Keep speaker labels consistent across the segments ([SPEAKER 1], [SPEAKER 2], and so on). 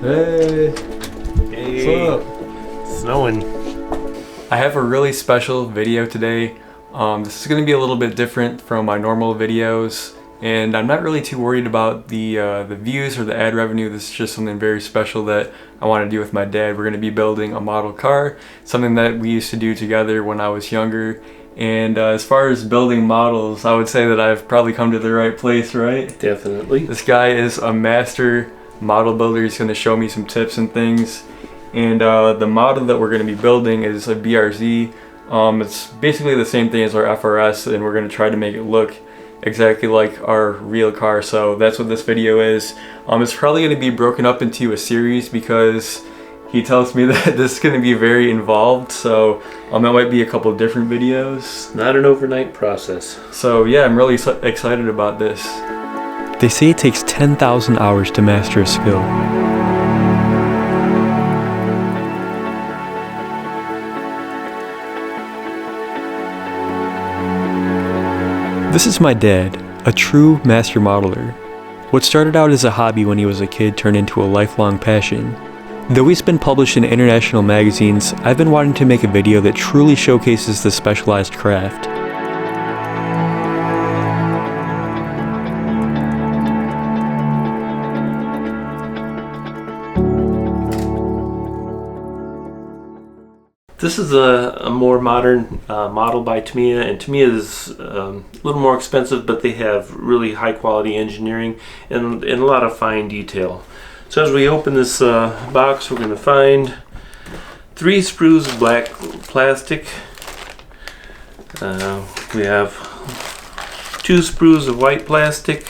[SPEAKER 1] Hey.
[SPEAKER 2] Hey.
[SPEAKER 1] What's up?
[SPEAKER 2] Snowing.
[SPEAKER 1] I have a really special video today. This is going to be a little bit different from my normal videos, and I'm not really too worried about the views or the ad revenue. This is just something very special that I want to do with my dad. We're going to be building a model car, something that we used to do together when I was younger. And as far as building models, I would say that I've probably come to the right place, right?
[SPEAKER 2] Definitely.
[SPEAKER 1] This guy is a master model builder. He's going to show me some tips and things. And the model that we're going to be building is a BRZ. It's basically the same thing as our FRS, and we're going to try to make it look exactly like our real car. So that's what this video is. It's probably going to be broken up into a series because he tells me that this is going to be very involved. So it might be a couple different videos.
[SPEAKER 2] Not an overnight process.
[SPEAKER 1] So yeah, I'm really excited about this. They say it takes 10,000 hours to master a skill. This is my dad, a true master modeler. What started out as a hobby when he was a kid turned into a lifelong passion. Though he's been published in international magazines, I've been wanting to make a video that truly showcases this specialized craft.
[SPEAKER 2] This is a more modern model by Tamiya, and Tamiya is a little more expensive, but they have really high quality engineering and a lot of fine detail. So as we open this box, we're going to find 3 sprues of black plastic. We have 2 sprues of white plastic,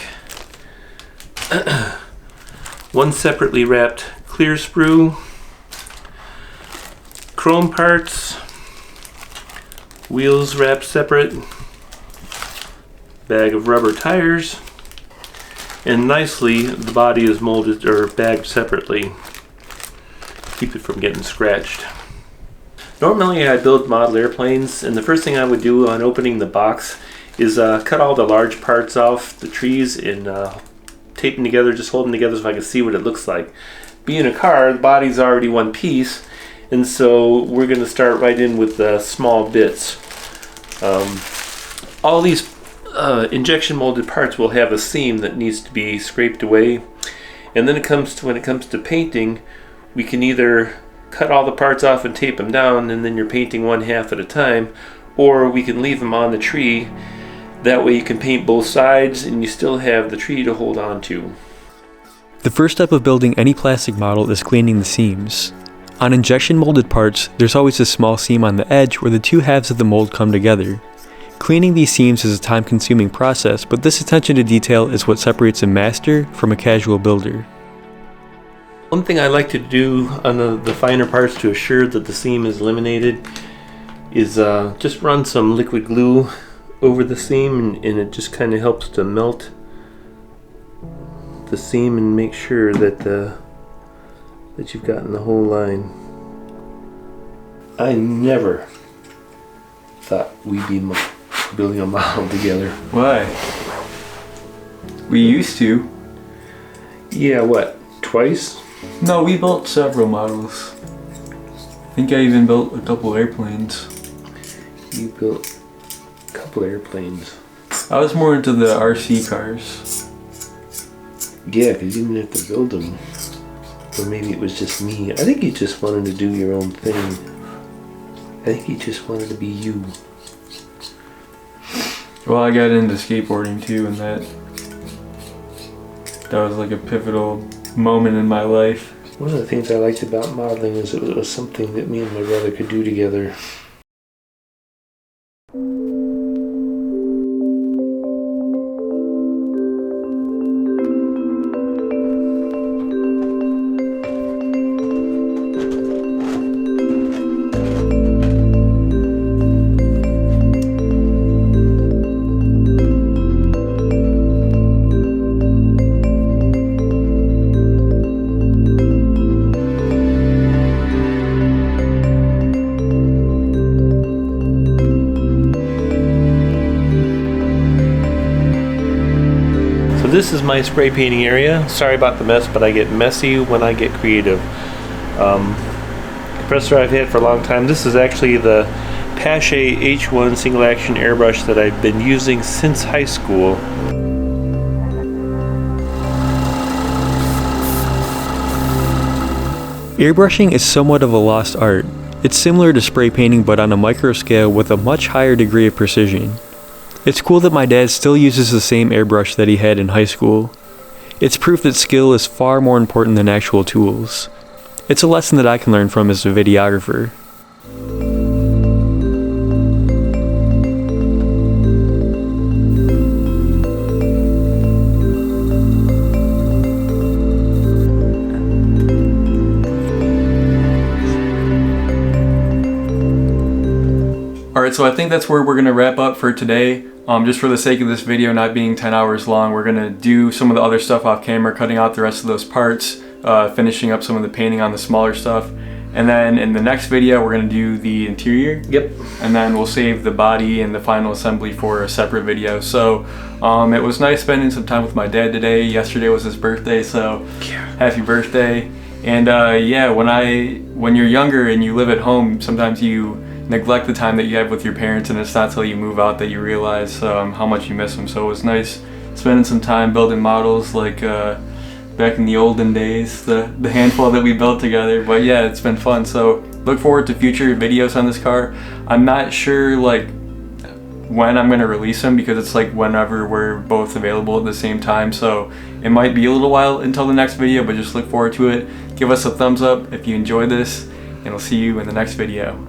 [SPEAKER 2] 1 separately wrapped clear sprue, chrome parts, wheels wrapped separate, bag of rubber tires, and nicely the body is molded or bagged separately. Keep it from getting scratched. Normally I build model airplanes, and the first thing I would do on opening the box is cut all the large parts off the trees and tape them together, just hold them together so I can see what it looks like. Being a car, the body's already one piece, and so we're going to start right in with the small bits. All these injection molded parts will have a seam that needs to be scraped away, and then when it comes to painting, we can either cut all the parts off and tape them down, and then you're painting one half at a time, or we can leave them on the tree. That way you can paint both sides and you still have the tree to hold on to.
[SPEAKER 1] The first step of building any plastic model is cleaning the seams. On injection molded parts, there's always a small seam on the edge where the two halves of the mold come together. Cleaning these seams is a time-consuming process, but this attention to detail is what separates a master from a casual builder.
[SPEAKER 2] One thing I like to do on the finer parts to assure that the seam is eliminated is just run some liquid glue over the seam, and it just kind of helps to melt the seam and make sure that that you've gotten the whole line. I never thought we'd be building a model together.
[SPEAKER 1] Why? We used to.
[SPEAKER 2] Yeah, what? Twice?
[SPEAKER 1] No, we built several models. I think I even built a couple airplanes.
[SPEAKER 2] You built a couple airplanes.
[SPEAKER 1] I was more into the RC cars.
[SPEAKER 2] Yeah, because you didn't have to build them. Or maybe it was just me. I think you just wanted to do your own thing. I think you just wanted to be you.
[SPEAKER 1] Well, I got into skateboarding too, and that was like a pivotal moment in my life.
[SPEAKER 2] One of the things I liked about modeling is it was something that me and my brother could do together. this is my spray painting area. Sorry about the mess, but I get messy when I get creative. Compressor I've had for a long time. This is actually the Pache H1 single action airbrush that I've been using since high school.
[SPEAKER 1] Airbrushing is somewhat of a lost art. It's similar to spray painting but on a micro scale with a much higher degree of precision. It's cool that my dad still uses the same airbrush that he had in high school. It's proof that skill is far more important than actual tools. It's a lesson that I can learn from as a videographer. Alright, so I think that's where we're going to wrap up for today. Just for the sake of this video not being 10 hours long, we're going to do some of the other stuff off camera, cutting out the rest of those parts, finishing up some of the painting on the smaller stuff. And then in the next video, we're going to do the interior.
[SPEAKER 2] Yep.
[SPEAKER 1] And then we'll save the body and the final assembly for a separate video. So it was nice spending some time with my dad today. Yesterday was his birthday, so happy birthday. And yeah, when you're younger and you live at home, sometimes you neglect the time that you have with your parents, and it's not till you move out that you realize how much you miss them. So it was nice spending some time building models like back in the olden days, the handful that we built together. But yeah, it's been fun. So look forward to future videos on this car. I'm not sure like when I'm going to release them, because it's like whenever we're both available at the same time. So it might be a little while until the next video, but just look forward to it. Give us a thumbs up if you enjoyed this, and I'll see you in the next video.